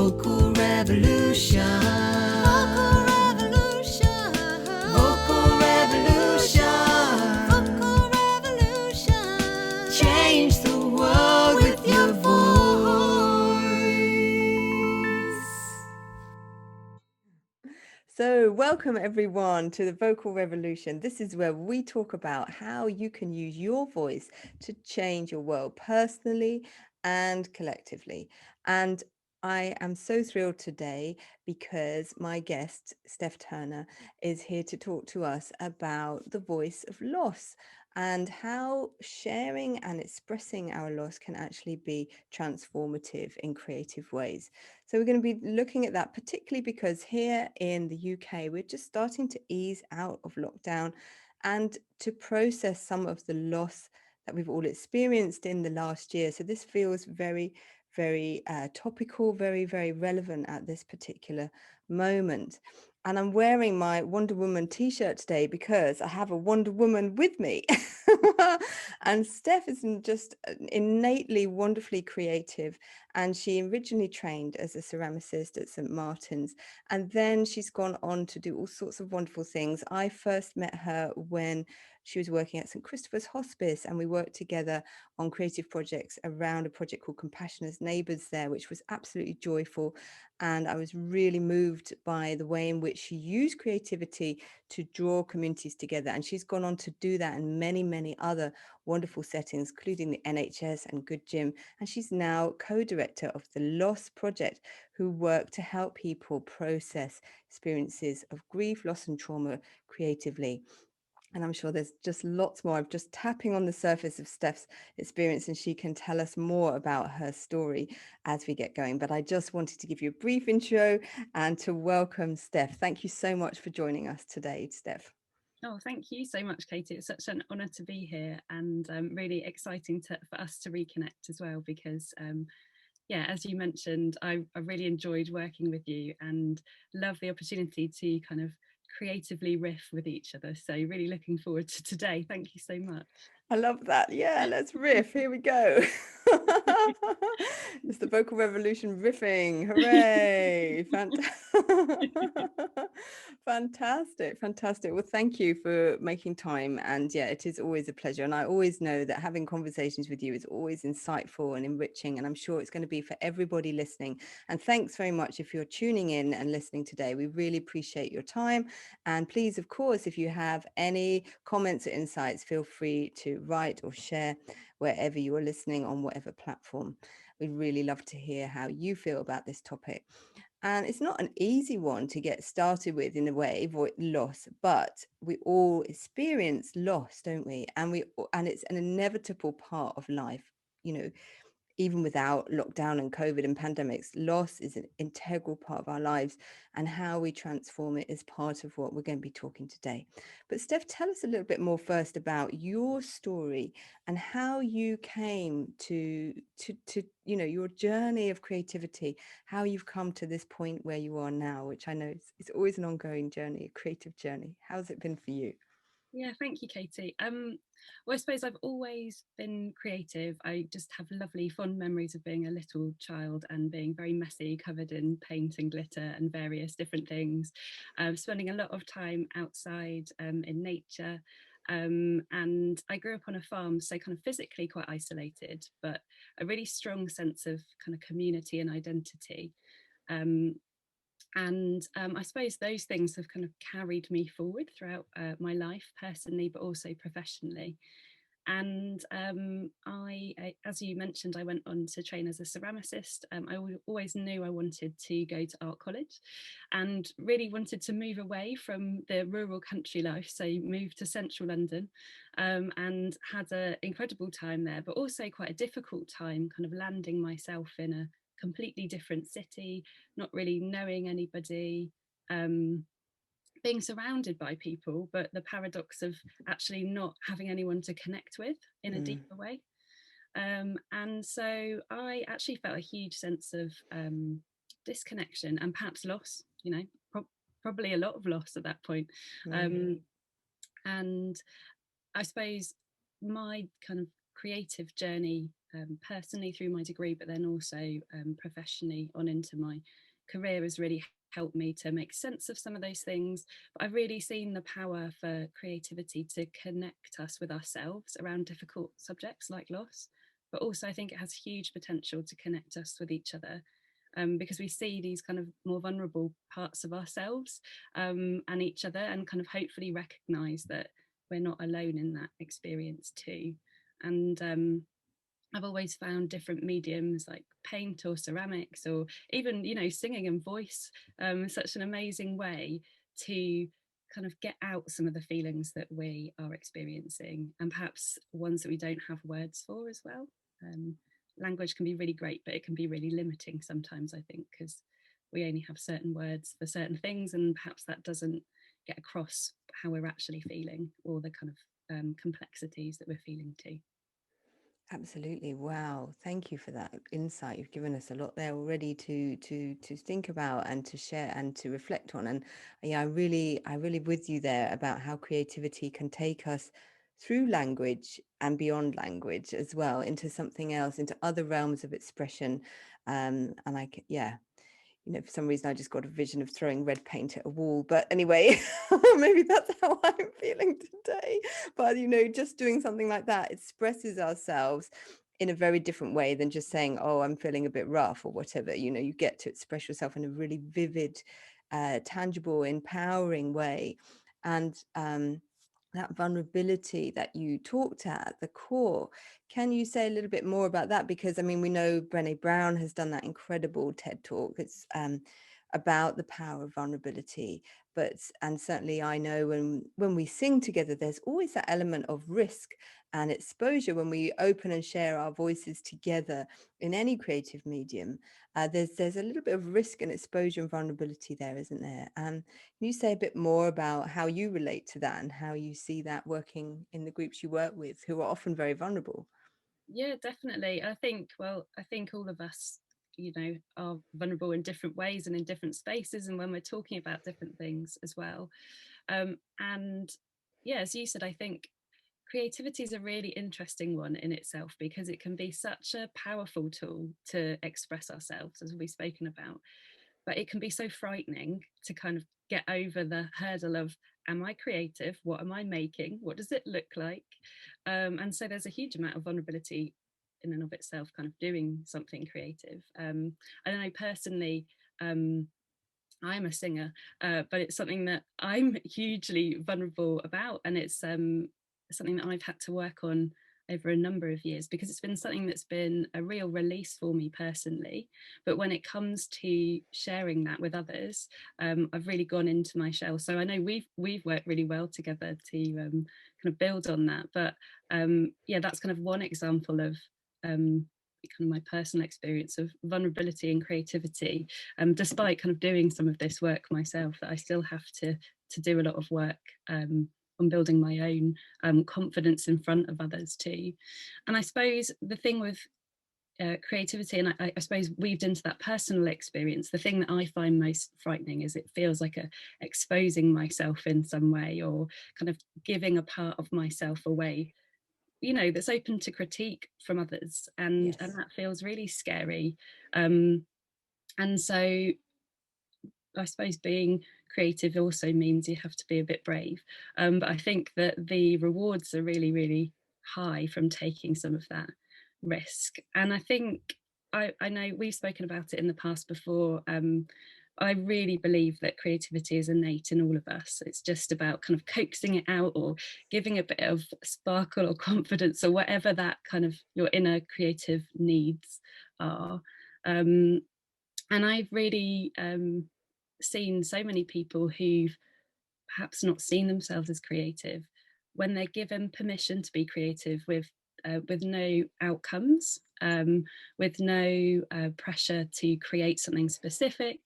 Vocal revolution. Vocal revolution. Vocal revolution. Vocal revolution. Change the world with your voice. So welcome everyone to the Vocal Revolution. This is where we talk about how you can use your voice to change your world personally and collectively. And I am so thrilled today because my guest, Steph Turner, is here to talk to us about the voice of loss and how sharing and expressing our loss can actually be transformative in creative ways. So we're going to be looking at that, particularly because here in the UK, we're just starting to ease out of lockdown and to process some of the loss that we've all experienced in the last year. So this feels very, very topical, very, very relevant at this particular moment. And I'm wearing my Wonder Woman t-shirt today because I have a Wonder Woman with me. And Steph is just innately wonderfully creative. And she originally trained as a ceramicist at St. Martin's. And then she's gone on to do all sorts of wonderful things. I first met her when she was working at St. Christopher's Hospice, and we worked together on creative projects around a project called Compassionate Neighbours there, which was absolutely joyful. And I was really moved by the way in which she used creativity to draw communities together. And she's gone on to do that in many, many other wonderful settings, including the NHS and GoodGym. And she's now co-director of the Loss Project, who work to help people process experiences of grief, loss and trauma creatively. And I'm sure there's just lots more. I'm just tapping on the surface of Steph's experience, and she can tell us more about her story as we get going. But I just wanted to give you a brief intro and to welcome Steph. Thank you so much for joining us today, Steph. Oh, thank you so much, Katie. It's such an honour to be here, and really exciting for us to reconnect as well, because yeah, as you mentioned, I really enjoyed working with you and love the opportunity to kind of creatively riff with each other. So really looking forward to today. Thank you so much. I love that. Yeah, let's riff. Here we go. It's the Vocal Revolution riffing. Hooray. Fantastic. Fantastic. Well, thank you for making time. And yeah, it is always a pleasure. And I always know that having conversations with you is always insightful and enriching. And I'm sure it's going to be for everybody listening. And thanks very much if you're tuning in and listening today. We really appreciate your time. And please, of course, if you have any comments or insights, feel free to write or share wherever you are listening on whatever platform. We'd really love to hear how you feel about this topic. And it's not an easy one to get started with in a way, loss, but we all experience loss, don't we? And it's an inevitable part of life. You know, even without lockdown and COVID and pandemics, loss is an integral part of our lives, and how we transform it is part of what we're going to be talking today. But Steph, tell us a little bit more first about your story and how you came to your journey of creativity, how you've come to this point where you are now, which I know is always an ongoing journey, a creative journey. How's it been for you? Yeah, thank you, Katie. Well, I suppose I've always been creative. I just have lovely, fond memories of being a little child and being very messy, covered in paint and glitter and various different things. Spending a lot of time outside in nature. And I grew up on a farm, so kind of physically quite isolated, but a really strong sense of kind of community and identity. And I suppose those things have kind of carried me forward throughout my life personally, but also professionally. And as you mentioned, I went on to train as a ceramicist. I always knew I wanted to go to art college and really wanted to move away from the rural country life. So moved to central London and had an incredible time there, but also quite a difficult time kind of landing myself in a completely different city, not really knowing anybody, being surrounded by people, but the paradox of actually not having anyone to connect with in a deeper way. And so I actually felt a huge sense of disconnection and perhaps loss, probably a lot of loss at that point. And I suppose my kind of creative journey personally through my degree, but then also professionally on into my career has really helped me to make sense of some of those things. But I've really seen the power for creativity to connect us with ourselves around difficult subjects like loss. But also I think it has huge potential to connect us with each other, because we see these kind of more vulnerable parts of ourselves and each other, and kind of hopefully recognize that we're not alone in that experience too. And I've always found different mediums like paint or ceramics, or even, you know, singing and voice, such an amazing way to kind of get out some of the feelings that we are experiencing, and perhaps ones that we don't have words for as well. Language can be really great, but it can be really limiting sometimes, I think, because we only have certain words for certain things, and perhaps that doesn't get across how we're actually feeling, or the kind of complexities that we're feeling too. Absolutely. Wow. Thank you for that insight. You've given us a lot there already to think about and to share and to reflect on. And yeah, I really with you there about how creativity can take us through language and beyond language as well, into something else, into other realms of expression. And yeah, you know, for some reason I just got a vision of throwing red paint at a wall, but anyway, maybe that's how I'm feeling today. But you know, just doing something like that expresses ourselves in a very different way than just saying, oh, I'm feeling a bit rough or whatever. You know, you get to express yourself in a really vivid, tangible, empowering way. And that vulnerability that you talked at the core, can you say a little bit more about that? Because I mean, we know Brené Brown has done that incredible TED talk. It's about the power of vulnerability. And certainly I know when we sing together, there's always that element of risk and exposure when we open and share our voices together in any creative medium. There's a little bit of risk and exposure and vulnerability there, isn't there? Can you say a bit more about how you relate to that and how you see that working in the groups you work with, who are often very vulnerable? Yeah, definitely. I think all of us, you know, are vulnerable in different ways and in different spaces, and when we're talking about different things as well. And yeah, as you said, I think creativity is a really interesting one in itself, because it can be such a powerful tool to express ourselves, as we've spoken about, but it can be so frightening to kind of get over the hurdle of, am I creative? What am I making? What does it look like? And so there's a huge amount of vulnerability in and of itself, kind of doing something creative. I don't know, personally, I'm a singer, but it's something that I'm hugely vulnerable about, and it's something that I've had to work on over a number of years, because it's been something that's been a real release for me personally. But when it comes to sharing that with others, I've really gone into my shell. So I know we've worked really well together to kind of build on that. But yeah, that's kind of one example of kind of my personal experience of vulnerability and creativity, despite kind of doing some of this work myself, that I still have to do a lot of work on building my own confidence in front of others too. And I suppose the thing with creativity, and I suppose weaved into that personal experience, the thing that I find most frightening is it feels like exposing myself in some way, or kind of giving a part of myself away, you know, that's open to critique from others, and Yes. that feels really scary. And so I suppose being creative also means you have to be a bit brave, but I think that the rewards are really, really high from taking some of that risk. And I think I know we've spoken about it in the past before. I really believe that creativity is innate in all of us. It's just about kind of coaxing it out, or giving a bit of sparkle or confidence, or whatever that kind of your inner creative needs are. And I've really seen so many people who've perhaps not seen themselves as creative, when they're given permission to be creative with no outcomes, with no pressure to create something specific.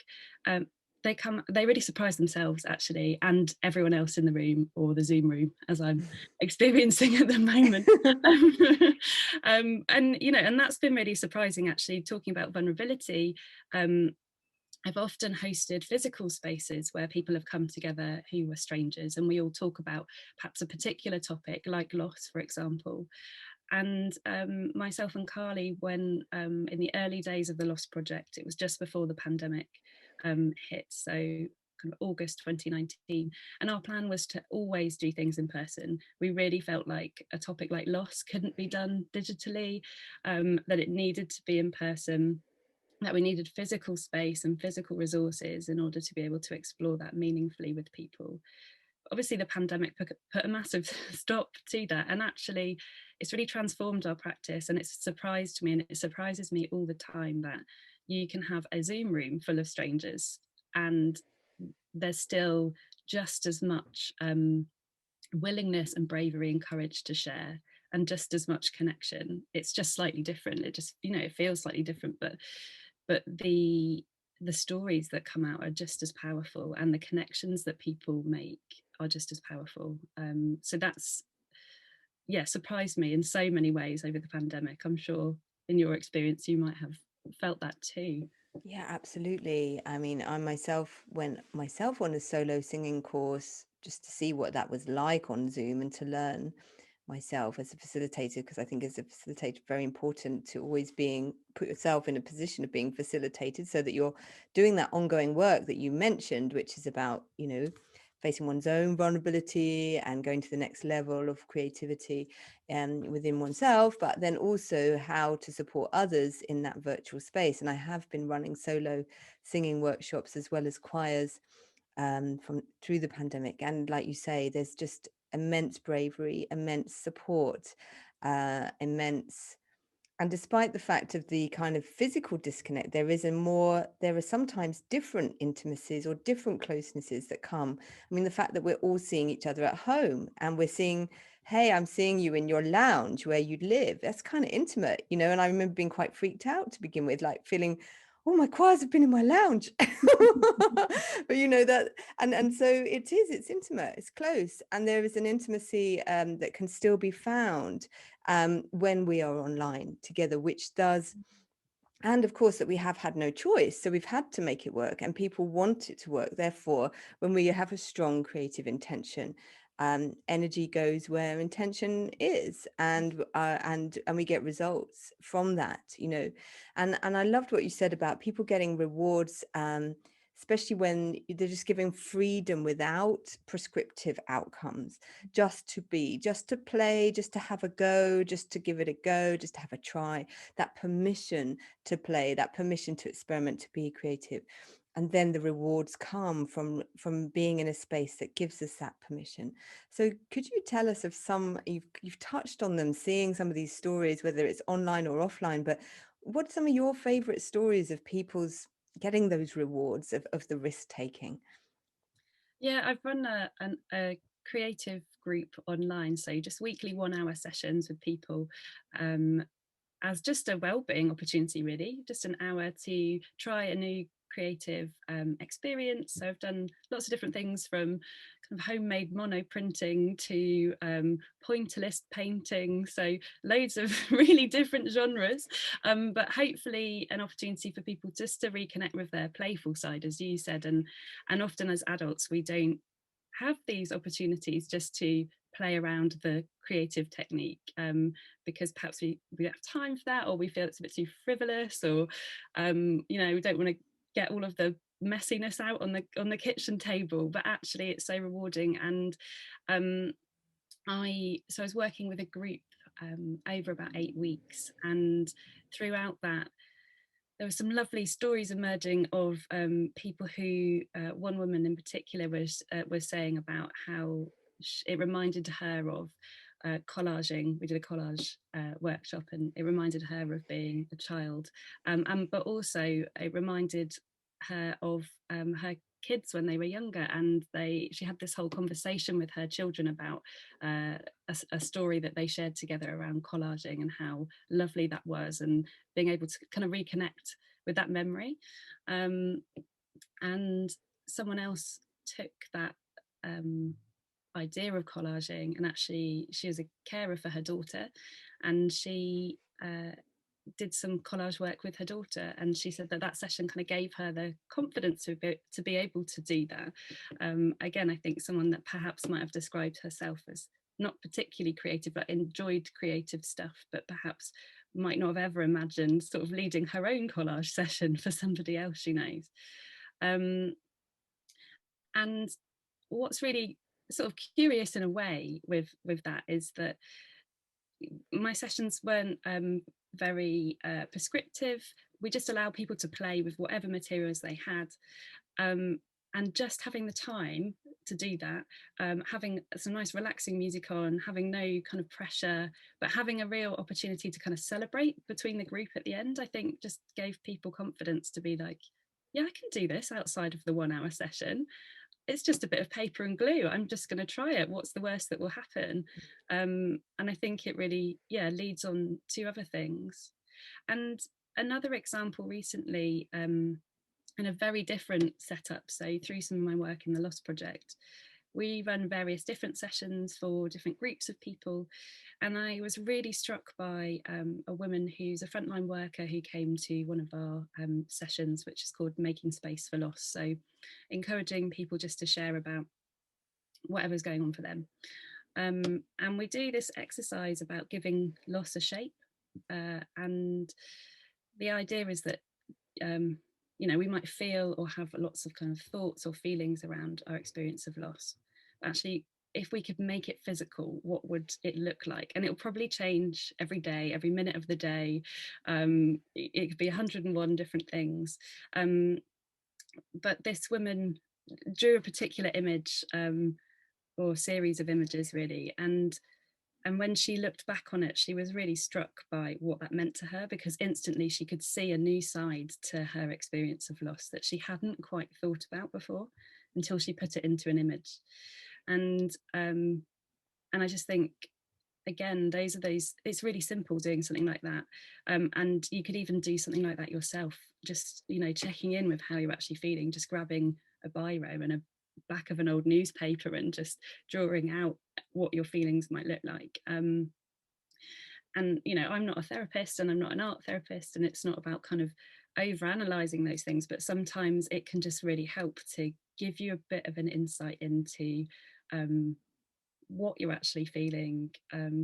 They really surprise themselves actually, and everyone else in the room, or the Zoom room, as I'm experiencing at the moment. And you know, and that's been really surprising actually. Talking about vulnerability, I've often hosted physical spaces where people have come together who were strangers, and we all talk about perhaps a particular topic like loss, for example. And myself and Carly, when in the early days of the Lost Project, it was just before the pandemic hit, so kind of August 2019, and our plan was to always do things in person. We really felt like a topic like loss couldn't be done digitally, that it needed to be in person, that we needed physical space and physical resources in order to be able to explore that meaningfully with people. Obviously the pandemic put a massive stop to that, and actually it's really transformed our practice, and it's surprised me, and it surprises me all the time, that you can have a Zoom room full of strangers and there's still just as much willingness and bravery and courage to share, and just as much connection. It's just slightly different. It just, you know, it feels slightly different, but the stories that come out are just as powerful, and the connections that people make are just as powerful. So that's, yeah, surprised me in so many ways over the pandemic. I'm sure in your experience you might have felt that too. Yeah, absolutely. I mean, I myself went myself on a solo singing course just to see what that was like on Zoom and to learn myself as a facilitator, because I think as a facilitator, very important to always put yourself in a position of being facilitated, so that you're doing that ongoing work that you mentioned, which is about, you know, facing one's own vulnerability and going to the next level of creativity within oneself, but then also how to support others in that virtual space. And I have been running solo singing workshops as well as choirs from through the pandemic, and like you say, there's just immense bravery, immense support, immense, and despite the fact of the kind of physical disconnect, there are sometimes different intimacies or different closenesses that come. I mean, the fact that we're all seeing each other at home, and we're seeing, hey, I'm seeing you in your lounge where you live, that's kind of intimate, you know. And I remember being quite freaked out to begin with, like feeling, oh, my choirs have been in my lounge. But you know that, and so it's intimate, it's close, and there is an intimacy that can still be found when we are online together, which does, and of course that we have had no choice, so we've had to make it work, and people want it to work. Therefore, when we have a strong creative intention, energy goes where intention is, and we get results from that, you know. And I loved what you said about people getting rewards, especially when they're just giving freedom without prescriptive outcomes, just to be, just to play, just to have a go, just to give it a go, just to have a try, that permission to play, that permission to experiment, to be creative. And then the rewards come from being in a space that gives us that permission. So could you tell us of some, you've touched on them, seeing some of these stories, whether it's online or offline, but what are some of your favorite stories of people's getting those rewards of the risk taking? Yeah, I've run a creative group online, so just weekly 1 hour sessions with people, as just a wellbeing opportunity, really, just an hour to try a new creative experience. So I've done lots of different things, from kind of homemade mono printing to pointillist painting, so loads of really different genres, but hopefully an opportunity for people just to reconnect with their playful side, as you said, and often as adults we don't have these opportunities just to play around the creative technique, because perhaps we don't have time for that, or we feel it's a bit too frivolous, or you know, we don't want to get all of the messiness out on the kitchen table. But actually it's so rewarding. And I was working with a group over about 8 weeks, and throughout that there were some lovely stories emerging of people who, one woman in particular was saying about how it reminded her of collaging. We did a collage workshop, and it reminded her of being a child, but also it reminded her of her kids when they were younger, and she had this whole conversation with her children about a story that they shared together around collaging, and how lovely that was, and being able to kind of reconnect with that memory. And someone else took that idea of collaging, and actually she was a carer for her daughter, and she did some collage work with her daughter, and she said that session kind of gave her the confidence to be able to do that. Again, I think someone that perhaps might have described herself as not particularly creative, but enjoyed creative stuff, but perhaps might not have ever imagined sort of leading her own collage session for somebody else she knows. And what's really sort of curious in a way with that is that my sessions weren't very prescriptive. We just allow people to play with whatever materials they had. And just having the time to do that, having some nice relaxing music on, having no kind of pressure, but having a real opportunity to kind of celebrate between the group at the end, I think just gave people confidence to be like, yeah, I can do this outside of the 1 hour session. It's just a bit of paper and glue. I'm just going to try it. What's the worst that will happen? And I think it really, leads on to other things. And another example recently, in a very different setup. So through some of my work in the Loss Project, we run various different sessions for different groups of people. And I was really struck by a woman who's a frontline worker who came to one of our sessions, which is called Making Space for Loss. So encouraging people just to share about whatever's going on for them. And we do this exercise about giving loss a shape. And the idea is that we might feel or have lots of kind of thoughts or feelings around our experience of loss. Actually, if we could make it physical, what would it look like? And it will probably change every day, every minute of the day. It could be 101 different things. But this woman drew a particular image, or series of images really, and when she looked back on it, she was really struck by what that meant to her, because instantly she could see a new side to her experience of loss that she hadn't quite thought about before until she put it into an image. And I just think, again, it's really simple doing something like that. And you could even do something like that yourself, just, checking in with how you're actually feeling, just grabbing a biro and a back of an old newspaper and just drawing out what your feelings might look like. And I'm not a therapist and I'm not an art therapist, and it's not about kind of over analyzing those things, but sometimes it can just really help to give you a bit of an insight into what you're actually feeling,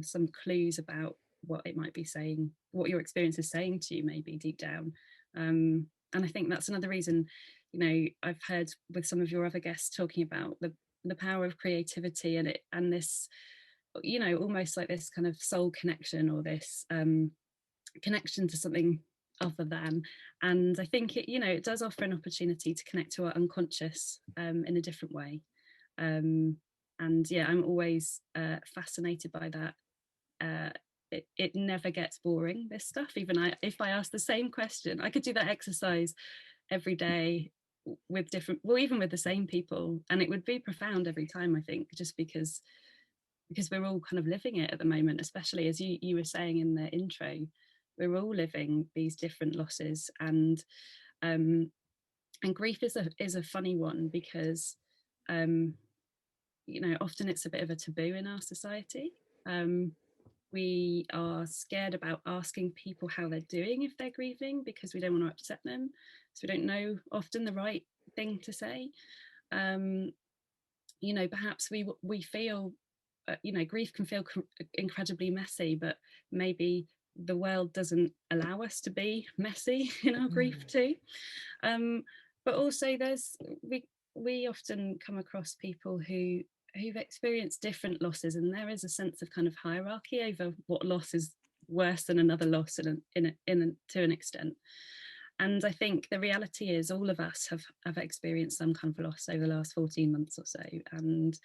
some clues about what it might be saying, what your experience is saying to you maybe deep down. And I think that's another reason, I've heard with some of your other guests talking about the power of creativity and this, almost like this kind of soul connection, or this connection to something other than. And I think it does offer an opportunity to connect to our unconscious in a different way. And yeah, I'm always fascinated by that. It never gets boring, this stuff. Even if I ask the same question, I could do that exercise every day with even with the same people, and it would be profound every time, I think, just because we're all kind of living it at the moment, especially as you were saying in the intro, we're all living these different losses. And grief is a funny one, because often it's a bit of a taboo in our society. We are scared about asking people how they're doing if they're grieving, because we don't want to upset them. So we don't know often the right thing to say. Perhaps we feel, grief can feel incredibly messy, but maybe the world doesn't allow us to be messy in our grief too. But also we often come across people who've experienced different losses, and there is a sense of kind of hierarchy over what loss is worse than another loss to an extent. And I think the reality is all of us have experienced some kind of loss over the last 14 months or so, and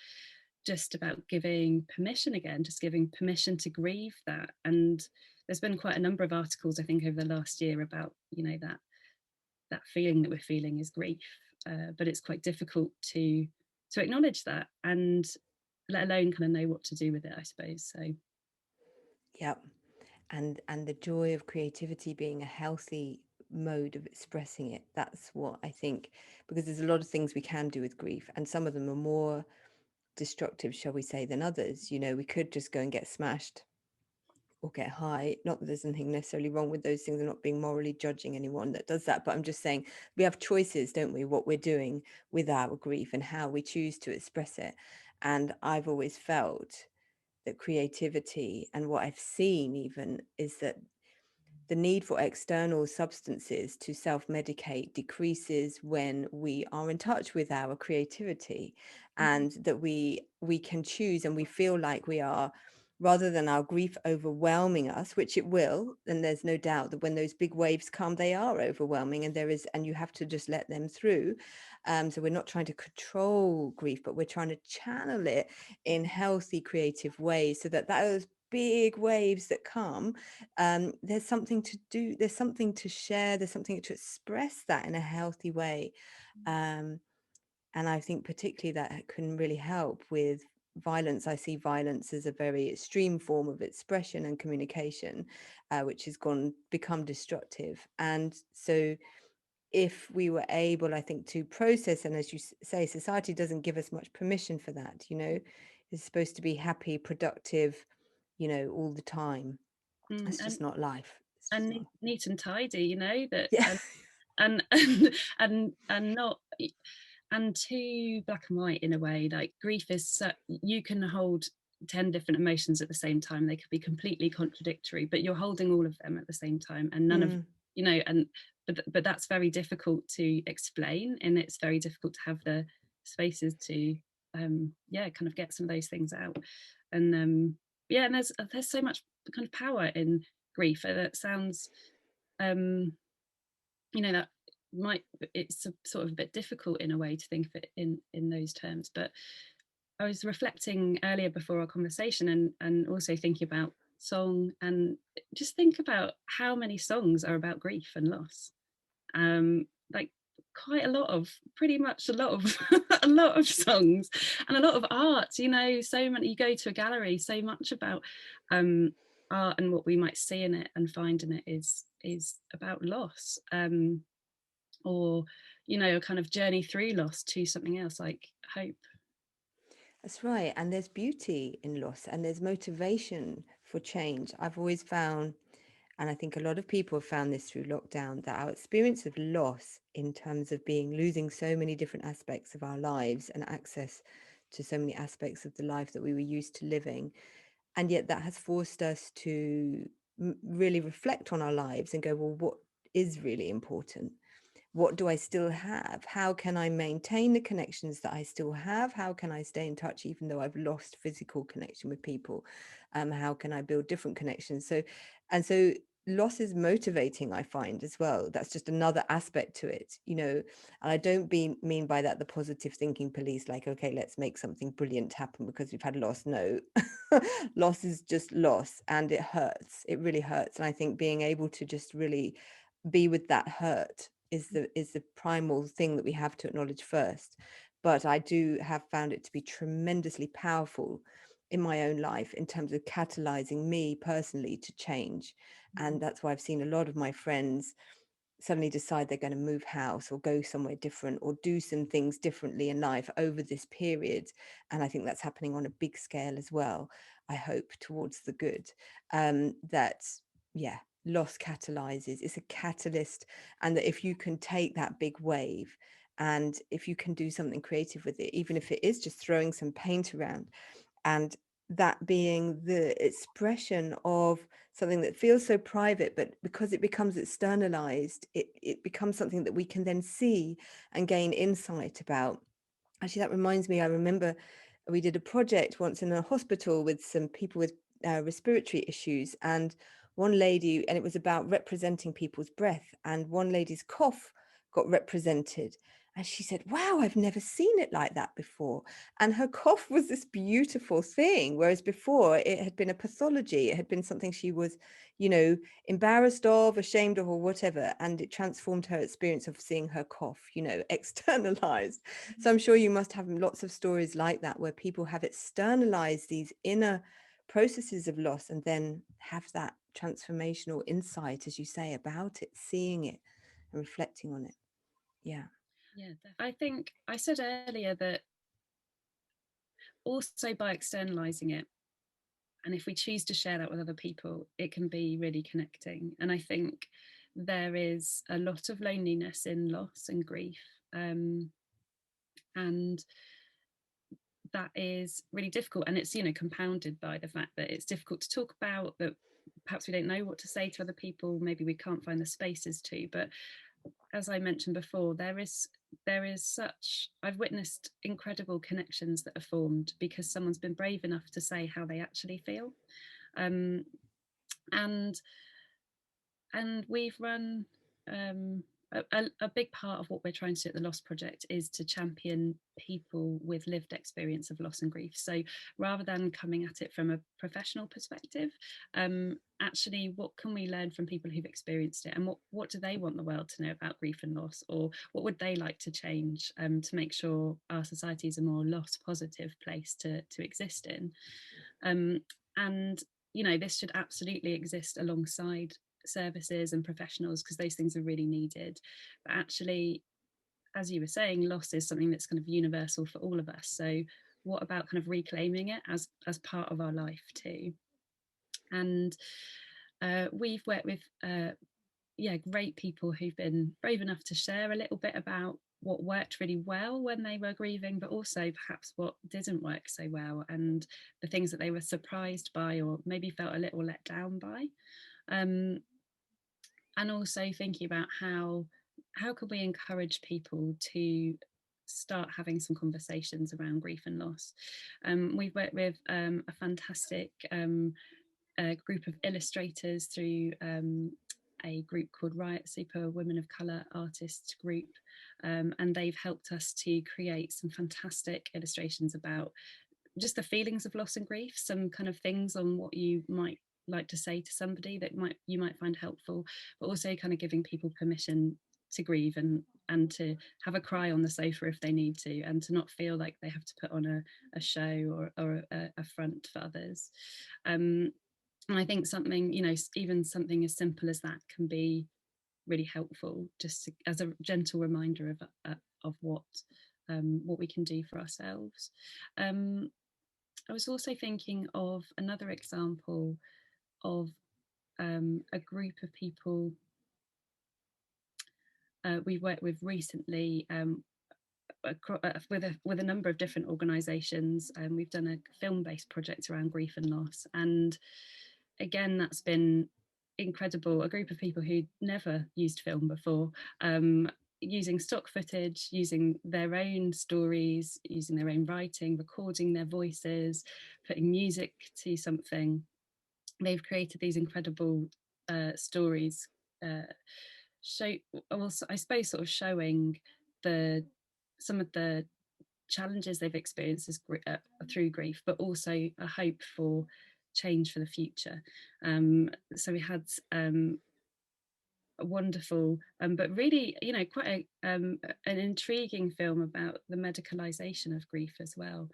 just about giving permission again, just giving permission to grieve that. And there's been quite a number of articles, I think, over the last year about, that feeling that we're feeling is grief, but it's quite difficult to acknowledge that, and let alone kind of know what to do with it, I suppose. So yeah, and the joy of creativity being a healthy mode of expressing it, that's what I think, because there's a lot of things we can do with grief, and some of them are more destructive, shall we say, than others. We could just go and get smashed or get high. Not that there's anything necessarily wrong with those things. I'm not being morally judging anyone that does that, but I'm just saying we have choices, don't we, what we're doing with our grief and how we choose to express it. And I've always felt that creativity, and what I've seen even, is that the need for external substances to self-medicate decreases when we are in touch with our creativity, and that we can choose, and we feel like we are, rather than our grief overwhelming us, which it will, and there's no doubt that when those big waves come, they are overwhelming, and you have to just let them through. So we're not trying to control grief, but we're trying to channel it in healthy, creative ways, so that those big waves that come, there's something to do, there's something to share, there's something to express that in a healthy way. And I think particularly that can really help with violence. I see violence as a very extreme form of expression and communication, which has become destructive. And so if we were able, I think, to process, and as you say, society doesn't give us much permission for that, it's supposed to be happy, productive, all the time. It's And just not life. It's just not. neat and tidy, that Yeah. and and not and too black and white in a way. Like grief is you can hold 10 different emotions at the same time. They could be completely contradictory, but you're holding all of them at the same time, and none of and but that's very difficult to explain, and it's very difficult to have the spaces to kind of get some of those things out. And and there's so much kind of power in grief. That sounds that might, it's sort of a bit difficult in a way to think of it in those terms. But I was reflecting earlier before our conversation, and also thinking about song, and just think about how many songs are about grief and loss. Like quite a lot of, pretty much a lot of a lot of songs, and a lot of art. So many. You go to a gallery, so much about art, and what we might see in it and find in it is about loss, or a kind of journey through loss to something else, like hope. That's right. And there's beauty in loss, and there's motivation for change. I've always found, and I think a lot of people have found this through lockdown, that our experience of loss, in terms of losing so many different aspects of our lives and access to so many aspects of the life that we were used to living, and yet that has forced us to really reflect on our lives and go, well, what is really important? What do I still have? How can I maintain the connections that I still have? How can I stay in touch even though I've lost physical connection with people? How can I build different connections? So loss is motivating, I find, as well. That's just another aspect to it, and I don't mean by that the positive thinking police, like, okay, let's make something brilliant happen because we've had loss. No. Loss is just loss, and it hurts. It really hurts. And I think being able to just really be with that hurt is the primal thing that we have to acknowledge first. But I do have found it to be tremendously powerful in my own life in terms of catalyzing me personally to change. And that's why I've seen a lot of my friends suddenly decide they're going to move house or go somewhere different or do some things differently in life over this period. And I think that's happening on a big scale as well, I hope, towards the good. Loss catalyzes, it's a catalyst. And that if you can take that big wave, and if you can do something creative with it, even if it is just throwing some paint around, and that being the expression of something that feels so private, but because it becomes externalized, it becomes something that we can then see and gain insight about. Actually, that reminds me, I remember we did a project once in a hospital with some people with respiratory issues, and one lady, and it was about representing people's breath, and one lady's cough got represented. And she said, wow, I've never seen it like that before. And her cough was this beautiful thing, whereas before it had been a pathology. It had been something she was, embarrassed of, ashamed of, or whatever. And it transformed her experience of seeing her cough, externalized. So I'm sure you must have lots of stories like that, where people have externalized these inner processes of loss and then have that transformational insight, as you say, about it, seeing it and reflecting on it. Yeah. Yeah, I think I said earlier that also by externalizing it, and if we choose to share that with other people, it can be really connecting. And I think there is a lot of loneliness in loss and grief, and that is really difficult, and it's, you know, compounded by the fact that it's difficult to talk about, that perhaps we don't know what to say to other people, maybe we can't find the spaces to. But as I mentioned before, there is such, I've witnessed incredible connections that are formed because someone's been brave enough to say how they actually feel. um, and we've run a big part of what we're trying to do at the Loss Project is to champion people with lived experience of loss and grief. So rather than coming at it from a professional perspective, actually, what can we learn from people who've experienced it, and what do they want the world to know about grief and loss, or what would they like to change to make sure our society is a more loss positive place to exist in. And you know, this should absolutely exist alongside services and professionals, because those things are really needed. But actually, as you were saying, loss is something that's kind of universal for all of us. So what about kind of reclaiming it as part of our life too? And we've worked with great people who've been brave enough to share a little bit about what worked really well when they were grieving, but also perhaps what didn't work so well, and the things that they were surprised by or maybe felt a little let down by. And also thinking about how can we encourage people to start having some conversations around grief and loss. We've worked with a fantastic group of illustrators through a group called Riot Super Women of Colour Artists Group, and they've helped us to create some fantastic illustrations about just the feelings of loss and grief, some kind of things on what you might like to say to somebody that you might find helpful, but also kind of giving people permission to grieve and to have a cry on the sofa if they need to, and to not feel like they have to put on a show or a front for others. And I think something, you know, even something as simple as that can be really helpful, just to, as a gentle reminder of what we can do for ourselves. I was also thinking of another example of a group of people we've worked with recently, with a number of different organisations. We've done a film-based project around grief and loss, and again, that's been incredible. A group of people who'd never used film before, using stock footage, using their own stories, using their own writing, recording their voices, putting music to something. They've created these incredible stories, also, I suppose, sort of showing some of the challenges they've experienced through grief, but also a hope for change for the future. So we had a wonderful, but really, you know, quite an intriguing film about the medicalisation of grief as well,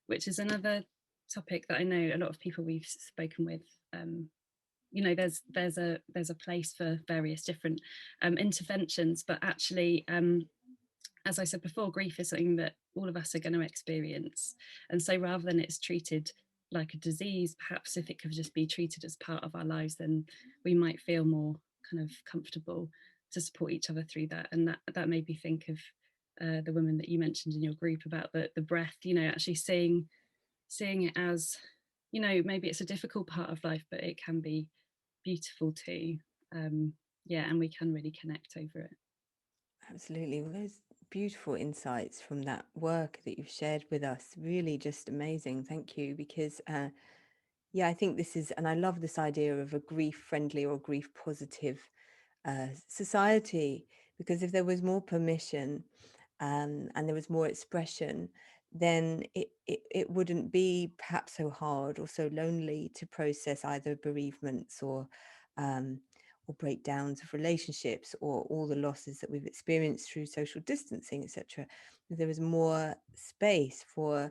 which is another topic that I know a lot of people we've spoken with. You know, there's a place for various different interventions, but actually, as I said before, grief is something that all of us are going to experience, and so rather than it's treated like a disease, perhaps if it could just be treated as part of our lives, then we might feel more kind of comfortable to support each other through that. And that made me think of the women that you mentioned in your group about the breath, you know, actually seeing it as, you know, maybe it's a difficult part of life, but it can be beautiful too. And we can really connect over it. Absolutely. Well, those beautiful insights from that work that you've shared with us, really just amazing. Thank you. Because I think this is, and I love this idea of a grief friendly or grief positive society, because if there was more permission and there was more expression, then it wouldn't be perhaps so hard or so lonely to process either bereavements or breakdowns of relationships, or all the losses that we've experienced through social distancing, etc. If there was more space for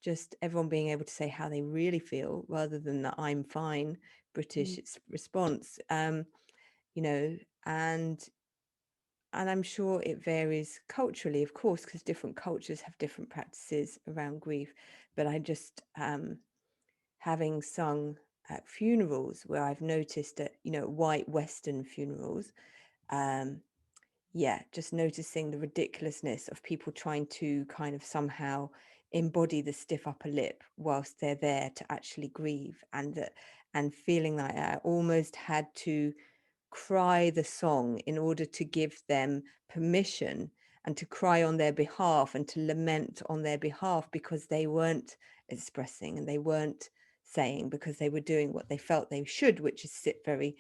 just everyone being able to say how they really feel, rather than the "I'm fine" British response, you know, and I'm sure it varies culturally, of course, because different cultures have different practices around grief. But I just, having sung at funerals, where I've noticed that, you know, white Western funerals, just noticing the ridiculousness of people trying to kind of somehow embody the stiff upper lip whilst they're there to actually grieve, and feeling like I almost had to cry the song in order to give them permission, and to cry on their behalf and to lament on their behalf, because they weren't expressing and they weren't saying, because they were doing what they felt they should, which is sit very,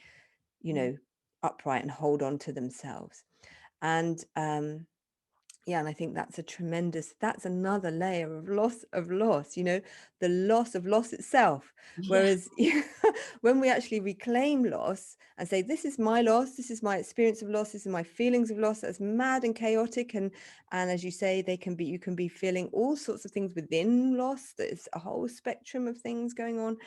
upright and hold on to themselves. And yeah, and I think that's that's another layer of loss, the loss of loss itself. Yeah. Whereas when we actually reclaim loss and say, this is my loss, this is my experience of loss, this is my feelings of loss, that's mad and chaotic, and as you say, you can be feeling all sorts of things within loss. There's a whole spectrum of things going on.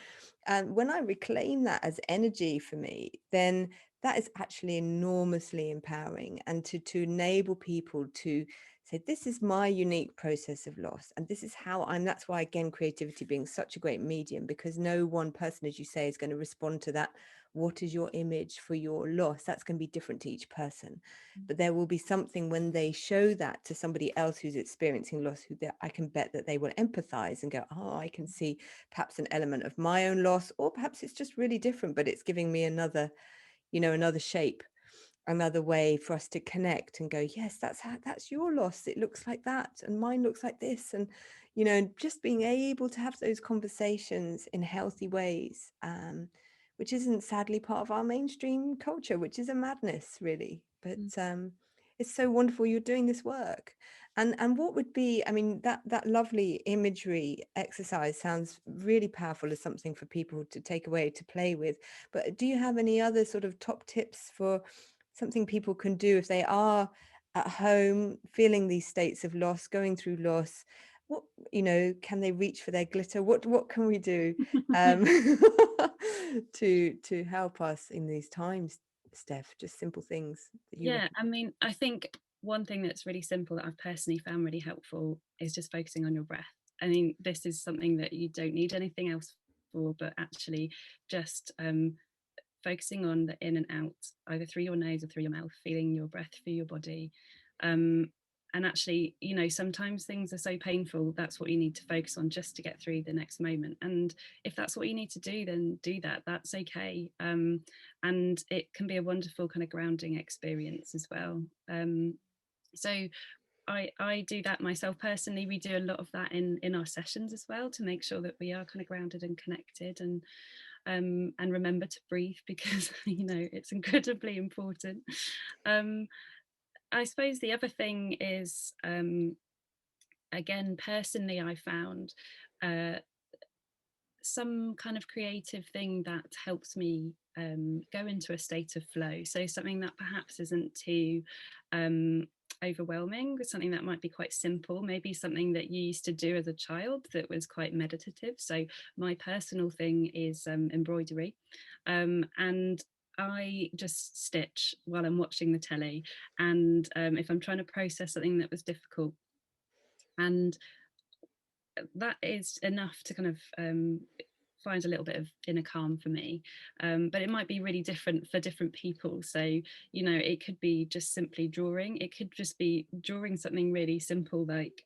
And when I reclaim that as energy for me, then that is actually enormously empowering, and to enable people to say, this is my unique process of loss, and this is how that's why, again, creativity being such a great medium, because no one person, as you say, is going to respond to that. What is your image for your loss? That's going to be different to each person. But there will be something when they show that to somebody else who's experiencing loss, I can bet that they will empathize and go, oh, I can see perhaps an element of my own loss, or perhaps it's just really different, but it's giving me another shape, another way for us to connect and go, yes, that's your loss, it looks like that, and mine looks like this. And just being able to have those conversations in healthy ways, which isn't sadly part of our mainstream culture, which is a madness, really. But it's so wonderful you're doing this work. And what would be, I mean, that lovely imagery exercise sounds really powerful as something for people to take away, to play with. But do you have any other sort of top tips for something people can do if they are at home feeling these states of loss, going through loss? What, can they reach for their glitter? What can we do to help us in these times, Steph? Just simple things that you Yeah, I mean, I think one thing that's really simple that I've personally found really helpful is just focusing on your breath. I mean, this is something that you don't need anything else for, but actually just focusing on the in and out, either through your nose or through your mouth, feeling your breath through your body. And actually, sometimes things are so painful, that's what you need to focus on just to get through the next moment. And if that's what you need to do, then do that. That's okay. And it can be a wonderful kind of grounding experience as well. So I do that myself personally. We do a lot of that in our sessions as well, to make sure that we are kind of grounded and connected, and remember to breathe, because it's incredibly important. I suppose the other thing is, again, personally, I found some kind of creative thing that helps me go into a state of flow. So something that perhaps isn't too overwhelming, something that might be quite simple, maybe something that you used to do as a child that was quite meditative. So my personal thing is embroidery, and I just stitch while I'm watching the telly, and if I'm trying to process something that was difficult, and that is enough to kind of find a little bit of inner calm for me. But it might be really different for different people. So, it could be just simply drawing. It could just be drawing something really simple, like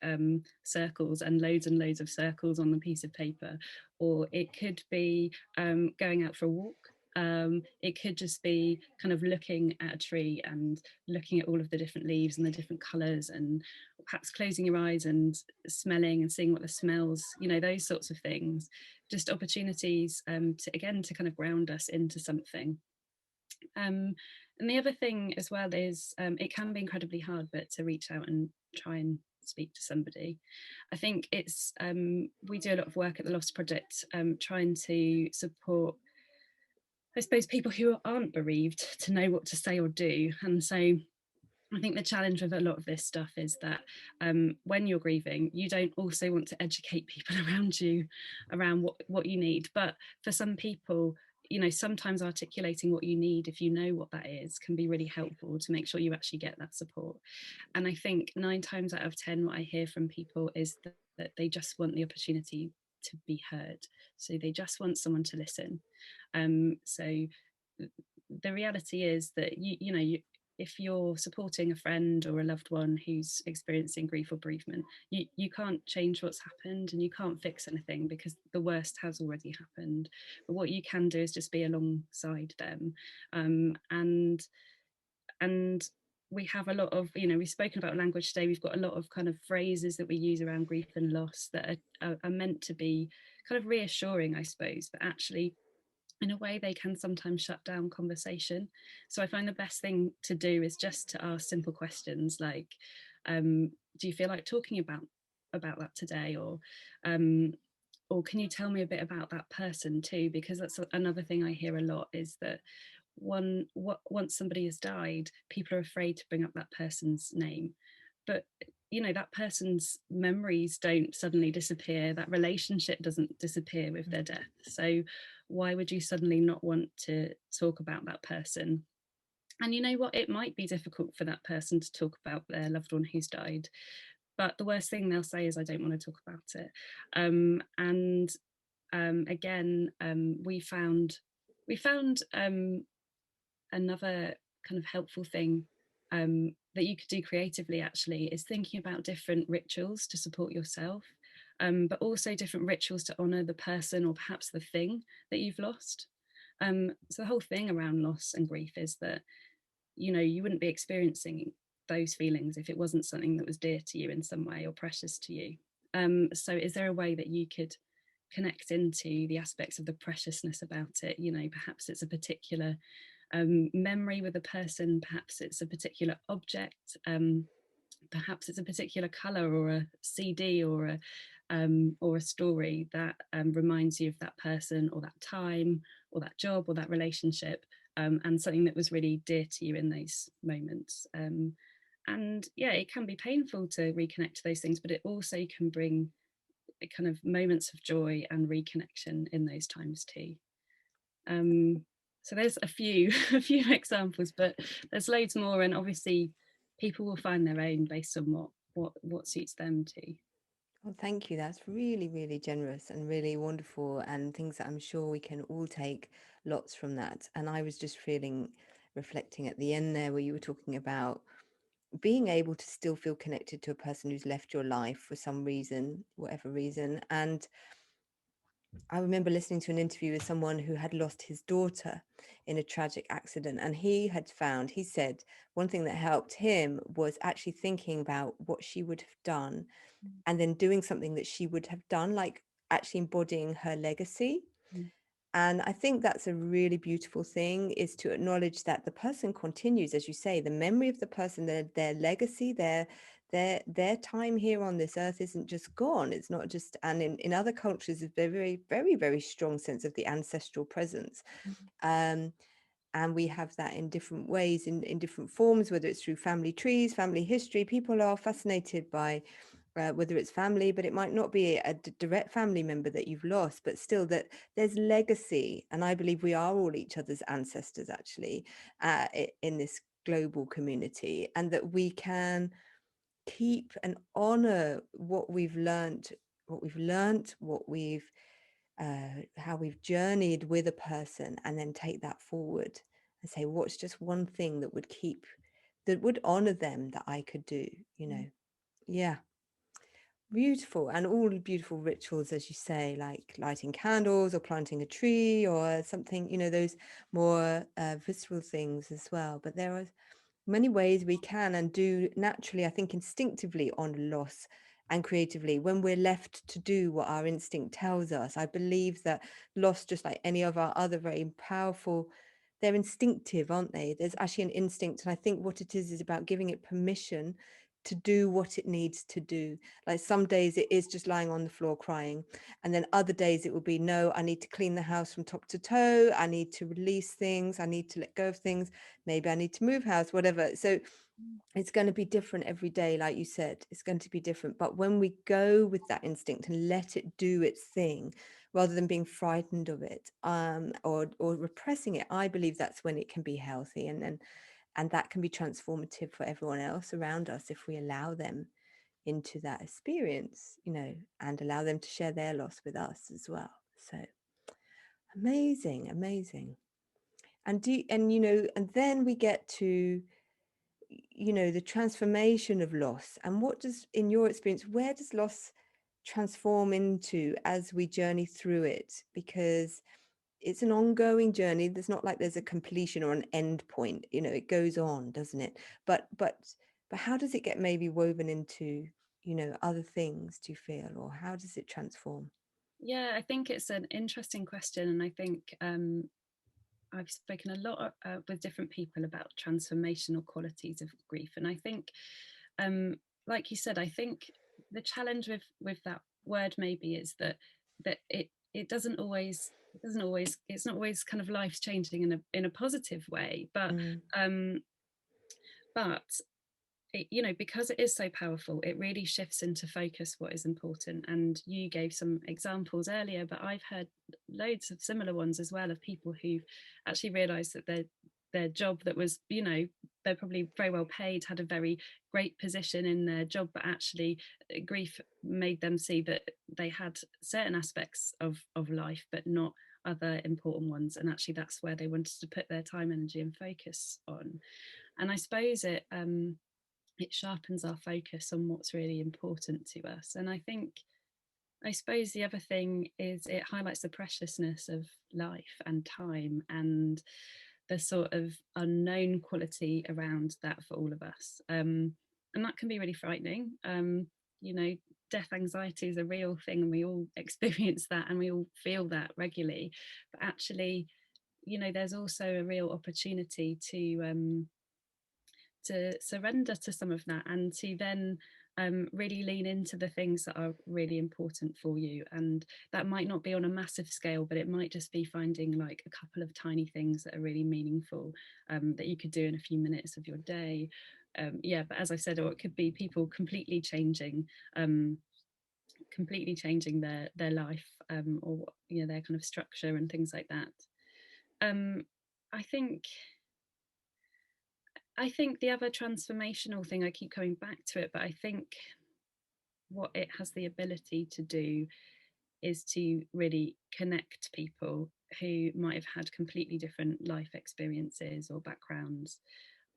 circles and loads of circles on the piece of paper. Or it could be going out for a walk. It could just be kind of looking at a tree and looking at all of the different leaves and the different colours, and perhaps closing your eyes and smelling and seeing what the smells, those sorts of things. Just opportunities to kind of ground us into something. And the other thing as well is, it can be incredibly hard, but to reach out and try and speak to somebody. I think it's we do a lot of work at the Lost Project, trying to support, I suppose, people who aren't bereaved to know what to say or do. And so I think the challenge with a lot of this stuff is that when you're grieving, you don't also want to educate people around you around what you need. But for some people, sometimes articulating what you need, if you know what that is, can be really helpful to make sure you actually get that support. And I think 9 times out of 10, what I hear from people is that they just want the opportunity to be heard. So they just want someone to listen. So the reality is that if you're supporting a friend or a loved one who's experiencing grief or bereavement, you can't change what's happened and you can't fix anything because the worst has already happened. But what you can do is just be alongside them. And we have a lot of, we've spoken about language today. We've got a lot of kind of phrases that we use around grief and loss that are meant to be kind of reassuring, I suppose, but actually in a way they can sometimes shut down conversation. So I find the best thing to do is just to ask simple questions like, do you feel like talking about that today? Or can you tell me a bit about that person too? Because that's another thing I hear a lot, is that once somebody has died, people are afraid to bring up that person's name. But that person's memories don't suddenly disappear, that relationship doesn't disappear with their death. So why would you suddenly not want to talk about that person? And you know what, it might be difficult for that person to talk about their loved one who's died, but the worst thing they'll say is, I don't want to talk about it. And again, we found another kind of helpful thing that you could do creatively actually is thinking about different rituals to support yourself, but also different rituals to honor the person or perhaps the thing that you've lost. So the whole thing around loss and grief is that you wouldn't be experiencing those feelings if it wasn't something that was dear to you in some way or precious to you. So is there a way that you could connect into the aspects of the preciousness about it? Perhaps it's a particular memory with a person, perhaps it's a particular object, perhaps it's a particular color or a CD or a story that reminds you of that person or that time or that job or that relationship, and something that was really dear to you in those moments. And yeah, it can be painful to reconnect to those things, but it also can bring kind of moments of joy and reconnection in those times too. So there's a few a few examples, but there's loads more, and obviously people will find their own based on what suits them too. Well, thank you. That's really, really generous and really wonderful, and things that I'm sure we can all take lots from that. And I was just reflecting at the end there, where you were talking about being able to still feel connected to a person who's left your life for some reason, whatever reason. And I remember listening to an interview with someone who had lost his daughter in a tragic accident. And he said one thing that helped him was actually thinking about what she would have done and then doing something that she would have done, like actually embodying her legacy. Mm. And I think that's a really beautiful thing, is to acknowledge that the person continues, as you say, the memory of the person, their legacy, their time here on this earth isn't just gone. It's not just, and in other cultures, there's a very, very, very strong sense of the ancestral presence. And we have that in different ways, in different forms, whether it's through family trees, family history. People are fascinated by whether it's family, but it might not be a direct family member that you've lost, but still that there's legacy. And I believe we are all each other's ancestors, actually, in this global community, and that we can keep and honor what we've learned, how we've journeyed with a person, and then take that forward and say, what's just one thing that would honor them that I could do, Yeah. Beautiful. And all beautiful rituals, as you say, like lighting candles or planting a tree or something, those more visceral things as well. But there are many ways we can and do naturally, I think, instinctively on loss and creatively when we're left to do what our instinct tells us. I believe that loss, just like any of our other very powerful, they're instinctive, aren't they? There's actually an instinct. And I think what it is about giving it permission to do what it needs to do. Like some days it is just lying on the floor crying, and then other days it will be, no, I need to clean the house from top to toe, I need to release things, I need to let go of things, maybe I need to move house, whatever. So it's going to be different every day. Like you said, it's going to be different. But when we go with that instinct and let it do its thing rather than being frightened of it, or repressing it, I believe that's when it can be healthy, and that can be transformative for everyone else around us if we allow them into that experience, and allow them to share their loss with us as well. So amazing. And then we get to you know, the transformation of loss, and what does, in your experience, where does loss transform into as we journey through it? Because it's an ongoing journey. There's not like there's a completion or an end point, you know, it goes on, doesn't it? But how does it get maybe woven into, you know, other things, do you feel, or how does it transform? Yeah, I think it's an interesting question, and I think I've spoken a lot with different people about transformational qualities of grief, and I think, like you said, I think the challenge with that word maybe is that it doesn't always, it's not always kind of life changing in a positive way, Mm, um, but it, you know, because it is so powerful, it really shifts into focus what is important. And you gave some examples earlier, but I've heard loads of similar ones as well, of people who've actually realized that their job that was, you know, they're probably very well paid, had a very great position in their job, but actually grief made them see that they had certain aspects of life but not other important ones, and actually that's where they wanted to put their time, energy and focus on. And I suppose it sharpens our focus on what's really important to us. And I suppose the other thing is it highlights the preciousness of life and time, and the sort of unknown quality around that for all of us. And that can be really frightening. You know, death anxiety is a real thing, and we all experience that and we all feel that regularly. But actually, you know, there's also a real opportunity to surrender to some of that, and to then really lean into the things that are really important for you. And that might not be on a massive scale, but it might just be finding like a couple of tiny things that are really meaningful, that you could do in a few minutes of your day. Yeah, but as I said, or it could be people completely changing their life, or you know, their kind of structure and things like that. um, I think I think the other transformational thing, I keep coming back to it, but I think what it has the ability to do is to really connect people who might have had completely different life experiences or backgrounds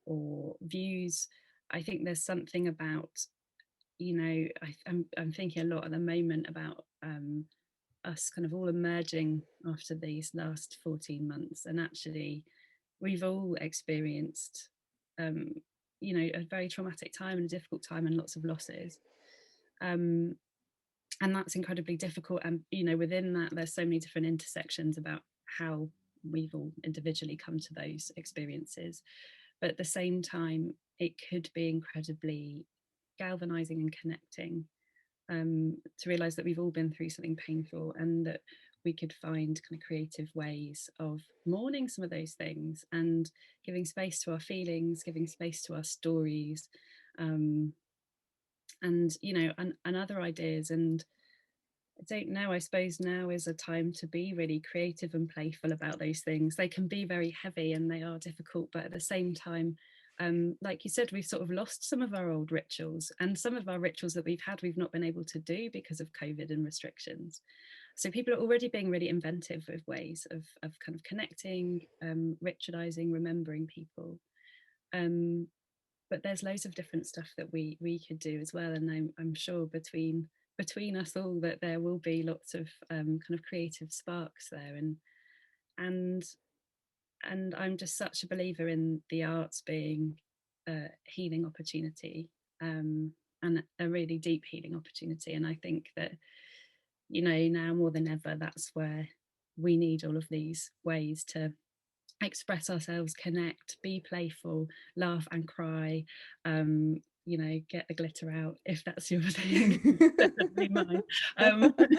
or views. I think there's something about, you know, I'm thinking a lot at the moment about us kind of all emerging after these last 14 months, and actually we've all experienced, um, you know, a very traumatic time and a difficult time and lots of losses. Um, and that's incredibly difficult. And, you know, within that, there's so many different intersections about how we've all individually come to those experiences. But at the same time, it could be incredibly galvanizing and connecting, to realize that we've all been through something painful, and that we could find kind of creative ways of mourning some of those things and giving space to our feelings, giving space to our stories, um, and you know, and other ideas. And I don't know, I suppose now is a time to be really creative and playful about those things. They can be very heavy and they are difficult, but at the same time, like you said, we've sort of lost some of our old rituals, and some of our rituals that we've had, we've not been able to do because of COVID and restrictions. So people are already being really inventive with ways of kind of connecting, ritualizing, remembering people. Um, but there's loads of different stuff that we could do as well, and I'm sure between us all that there will be lots of kind of creative sparks there. And and I'm just such a believer in the arts being a healing opportunity, and a really deep healing opportunity. And I think that, you know, now more than ever, that's where we need all of these ways to express ourselves, connect, be playful, laugh and cry, you know, get the glitter out if that's your thing. Definitely mine. But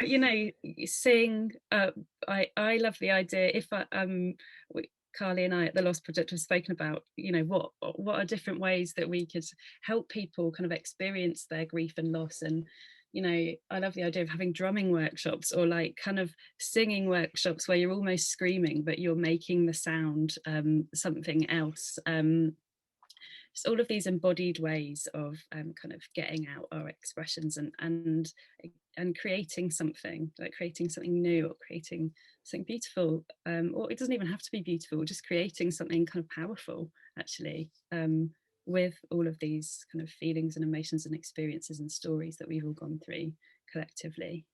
you know, sing. I love the idea. If Carly and I at the Lost Project have spoken about, you know, what are different ways that we could help people kind of experience their grief and loss. And you know, I love the idea of having drumming workshops, or like kind of singing workshops where you're almost screaming but you're making the sound something else. Just all of these embodied ways of kind of getting out our expressions, and creating something, like creating something new, or creating something beautiful, or it doesn't even have to be beautiful, just creating something kind of powerful. actually, with all of these kind of feelings and emotions and experiences and stories that we've all gone through collectively.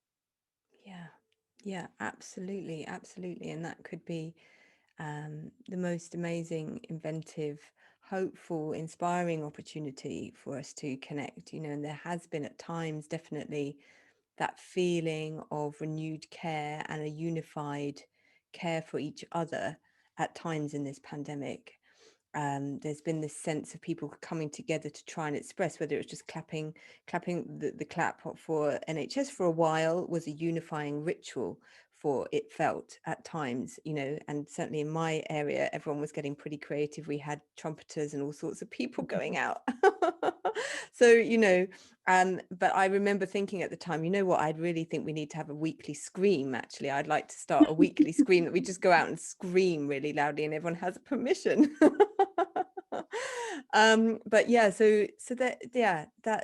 Yeah, absolutely, absolutely. And that could be the most amazing, inventive, hopeful, inspiring opportunity for us to connect, and there has been at times definitely that feeling of renewed care and a unified care for each other at times in this pandemic. There's been this sense of people coming together to try and express, whether it's just clapping the clap for NHS for a while was a unifying ritual for it felt at times, and certainly in my area, everyone was getting pretty creative. We had trumpeters and all sorts of people going out. So, but I remember thinking at the time, what, I'd really think we need to have a weekly scream. Actually, I'd like to start a weekly scream that we just go out and scream really loudly and everyone has permission. But yeah, so that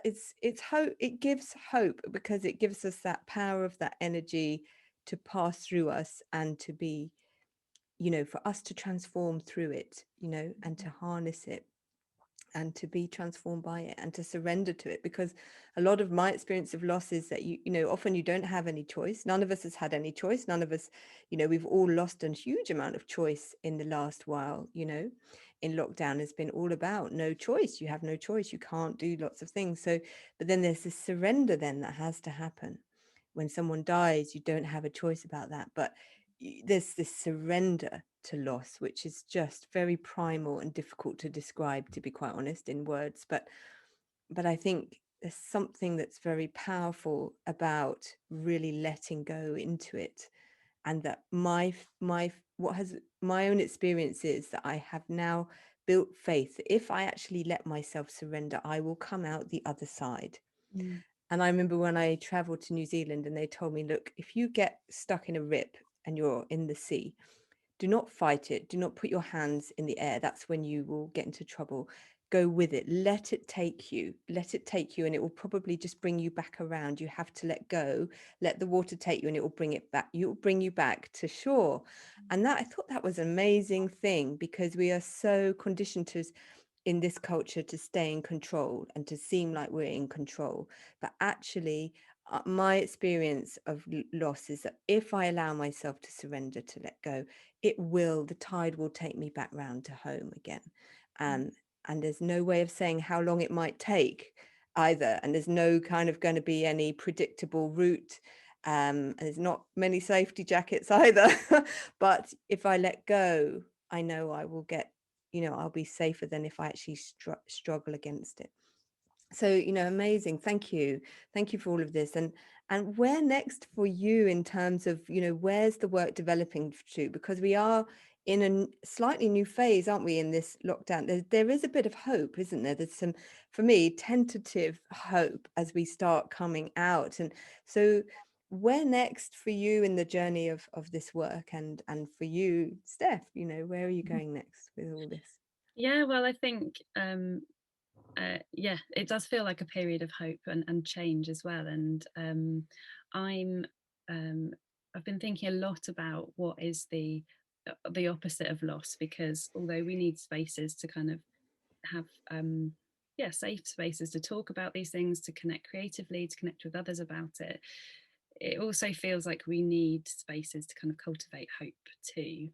it's hope. It gives hope because it gives us that power of that energy to pass through us and to be, for us to transform through it, and to harness it and to be transformed by it and to surrender to it. Because a lot of my experience of loss is that often you don't have any choice. None of us has had any choice. None of us, we've all lost a huge amount of choice in the last while. In lockdown has been all about no choice. You have no choice. You can't do lots of things. So, but then there's this surrender then that has to happen. When someone dies, you don't have a choice about that, but there's this surrender to loss, which is just very primal and difficult to describe, to be quite honest, in words. But I think there's something that's very powerful about really letting go into it. And that my own experience is that I have now built faith. If I actually let myself surrender, I will come out the other side. And I remember when I traveled to New Zealand and they told me, look, if you get stuck in a rip and you're in the sea, do not fight it. Do not put your hands in the air. That's when you will get into trouble. Go with it. Let it take you. Let it take you, and it will probably just bring you back around. You have to let go. Let the water take you, and it will bring it back. It will bring you back to shore. And that, I thought that was an amazing thing, because we are so conditioned to, in this culture, to stay in control and to seem like we're in control. But actually, my experience of loss is that if I allow myself to surrender, to let go, the tide will take me back round to home again. And there's no way of saying how long it might take either. And there's no kind of going to be any predictable route. And there's not many safety jackets either. But if I let go, I know I will get, I'll be safer than if I actually struggle against it. So, amazing. Thank you for all of this. And where next for you in terms of, where's the work developing to? Because we are in a slightly new phase, aren't we, in this lockdown? There is a bit of hope, isn't there? There's some, for me, tentative hope as we start coming out. And so where next for you in the journey of this work, and for you, Steph, where are you going next with all this? Yeah, well, I think yeah, it does feel like a period of hope and change as well. And I've been thinking a lot about what is the opposite of loss, because although we need spaces to kind of have safe spaces to talk about these things, to connect creatively, to connect with others about it, it also feels like we need spaces to kind of cultivate hope too.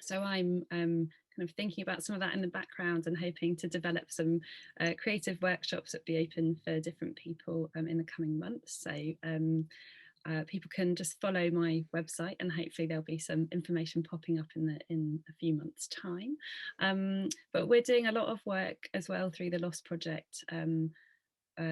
So I'm kind of thinking about some of that in the background and hoping to develop some creative workshops that be open for different people in the coming months. So people can just follow my website, and hopefully there'll be some information popping up in a few months' time. But we're doing a lot of work as well through the Lost Project.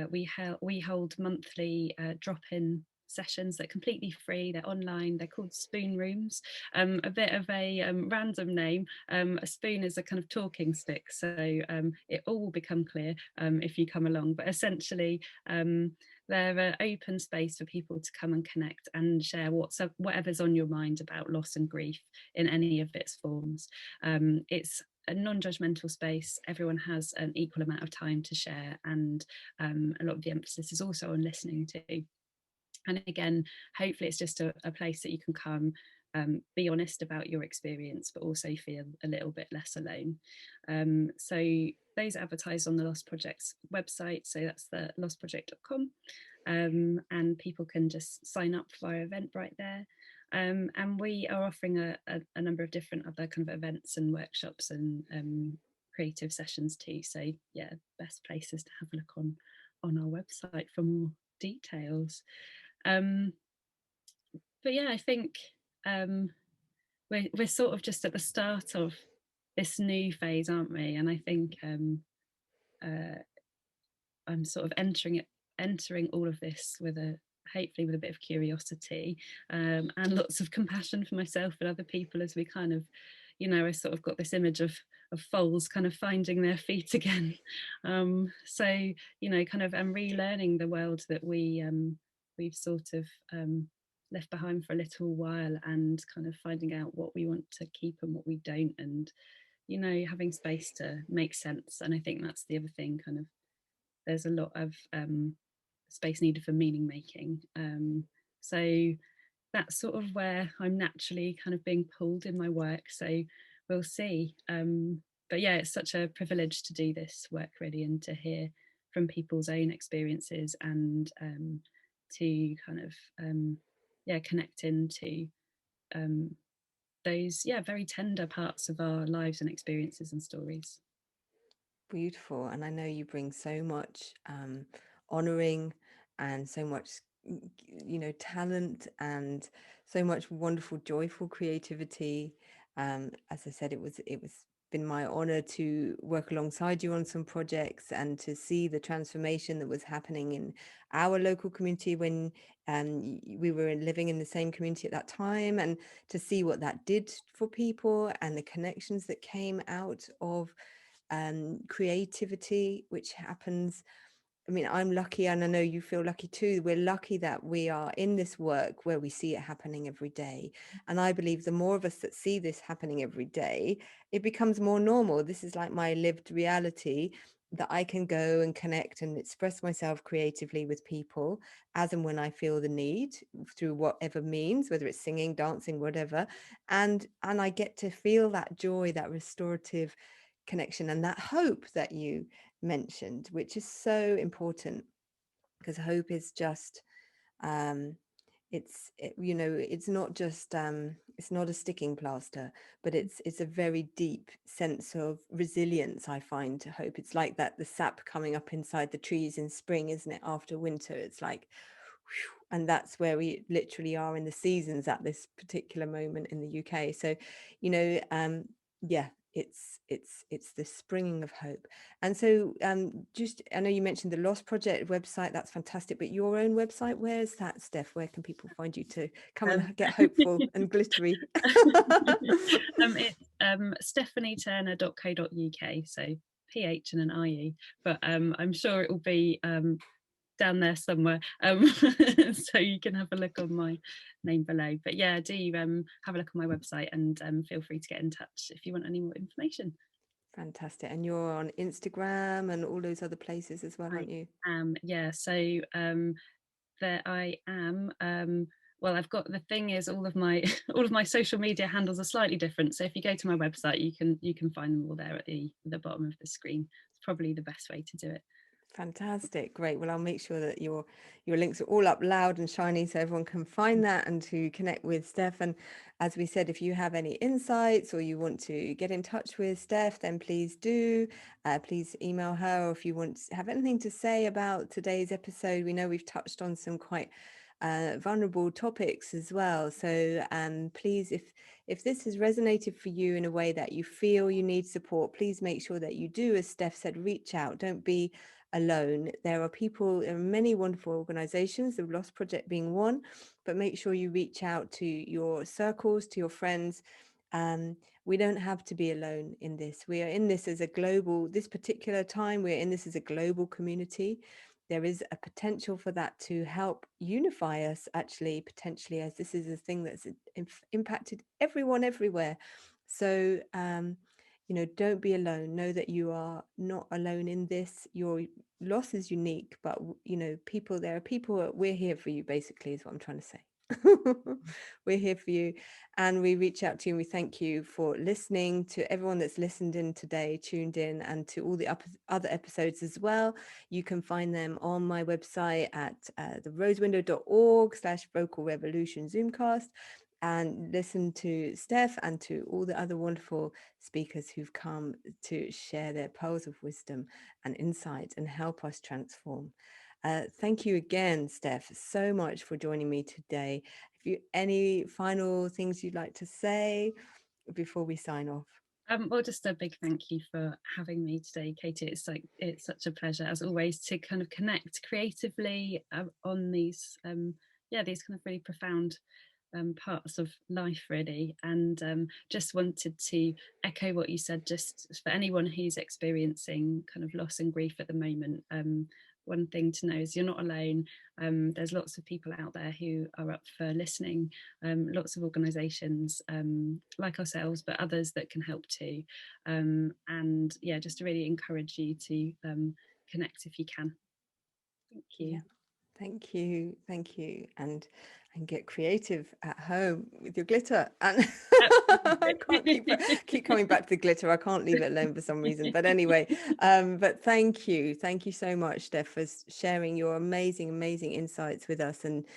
We hold monthly drop-in sessions that are completely free. They're online. They're called spoon rooms. A bit of a random name. A spoon is a kind of talking stick, so it all will become clear if you come along. But essentially, they're an open space for people to come and connect and share whatever's on your mind about loss and grief in any of its forms. It's a non-judgmental space. Everyone has an equal amount of time to share, and a lot of the emphasis is also on listening to. And again, hopefully it's just a place that you can come be honest about your experience, but also feel a little bit less alone. So those are advertised on the Lost Project's website. So that's the lostproject.com. And people can just sign up via Eventbrite there. And we are offering a number of different other kind of events and workshops and creative sessions too. So yeah, best places to have a look on our website for more details. But yeah, I think we're sort of just at the start of this new phase, aren't we? And I think I'm sort of entering all of this with hopefully with a bit of curiosity, and lots of compassion for myself and other people, as we kind of, I sort of got this image of foals kind of finding their feet again. So kind of I'm relearning the world that we've sort of left behind for a little while, and kind of finding out what we want to keep and what we don't, and having space to make sense. And I think that's the other thing, kind of there's a lot of space needed for meaning making. So that's sort of where I'm naturally kind of being pulled in my work. So we'll see. But yeah, it's such a privilege to do this work, really, and to hear from people's own experiences, and to kind of connect into those very tender parts of our lives and experiences and stories. Beautiful. And I know you bring so much honoring and so much talent and so much wonderful, joyful creativity. As I said, it was been my honor to work alongside you on some projects and to see the transformation that was happening in our local community when we were living in the same community at that time, and to see what that did for people and the connections that came out of creativity, which happens. I mean, I'm lucky, and I know you feel lucky too. We're lucky that we are in this work where we see it happening every day. And I believe the more of us that see this happening every day, it becomes more normal. This is like my lived reality, that I can go and connect and express myself creatively with people as and when I feel the need, through whatever means, whether it's singing, dancing, whatever. And I get to feel that joy, that restorative connection, and that hope that you mentioned, which is so important, because hope is just it's not just it's not a sticking plaster, but it's a very deep sense of resilience. I find to hope, it's like that, the sap coming up inside the trees in spring, isn't it, after winter? It's like, and that's where we literally are in the seasons at this particular moment in the UK. So yeah, it's the springing of hope. And so just, I know you mentioned the Lost Project website, that's fantastic, but your own website, where's that, Steph? Where can people find you to come and get hopeful and glittery? It's stephaniturner.co.uk, so PH and an IE, but I'm sure it will be down there somewhere, so you can have a look on my name below. But yeah, do have a look on my website, and feel free to get in touch if you want any more information. Fantastic. And you're on Instagram and all those other places as well, aren't you? Yeah, so there I am. Well, I've got, the thing is, all of my social media handles are slightly different, so if you go to my website, you can find them all there at the bottom of the screen. It's probably the best way to do it. Fantastic. Great. Well, I'll make sure that your links are all up loud and shiny so everyone can find that and to connect with Steph. And as we said, if you have any insights or you want to get in touch with Steph, then please do. Please email her, or if you want to have anything to say about today's episode. We know we've touched on some quite vulnerable topics as well. So please, if this has resonated for you in a way that you feel you need support, please make sure that you do, as Steph said, reach out. Don't be alone. There are many wonderful organizations, the Lost Project being one, but make sure you reach out to your circles, to your friends. We don't have to be alone in this. We are in this as a global, this particular time, we're in this as a global community. There is a potential for that to help unify us, actually, potentially, as this is a thing that's impacted everyone everywhere. So don't be alone. Know that you are not alone in this. Your loss is unique, but there are people, we're here for you, basically, is what I'm trying to say. We're here for you, and we reach out to you and we thank you for listening. To everyone that's listened in today, tuned in, and to all the other episodes as well. You can find them on my website at therosewindow.org/vocal revolution zoomcast, and listen to Steph and to all the other wonderful speakers who've come to share their pearls of wisdom and insight and help us transform. Thank you again, Steph, so much for joining me today. Have you any final things you'd like to say before we sign off? Well, just a big thank you for having me today, Katie. It's such a pleasure as always to kind of connect creatively on these these kind of really profound parts of life, really. And just wanted to echo what you said, just for anyone who's experiencing kind of loss and grief at the moment. One thing to know is you're not alone. There's lots of people out there who are up for listening, lots of organisations like ourselves, but others that can help too. And yeah, just to really encourage you to connect if you can. Thank you. Yeah. Thank you, and get creative at home with your glitter. And I can't keep coming back to the glitter. I can't leave it alone for some reason. But anyway, but thank you so much, Steph, for sharing your amazing insights with us, and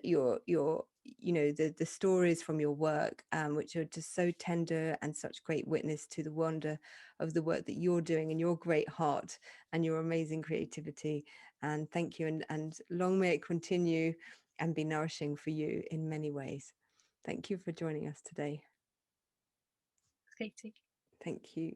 your the stories from your work, which are just so tender and such great witness to the wonder of the work that you're doing, and your great heart and your amazing creativity. And thank you, and long may it continue and be nourishing for you in many ways. Thank you for joining us today. Katie. Thank you.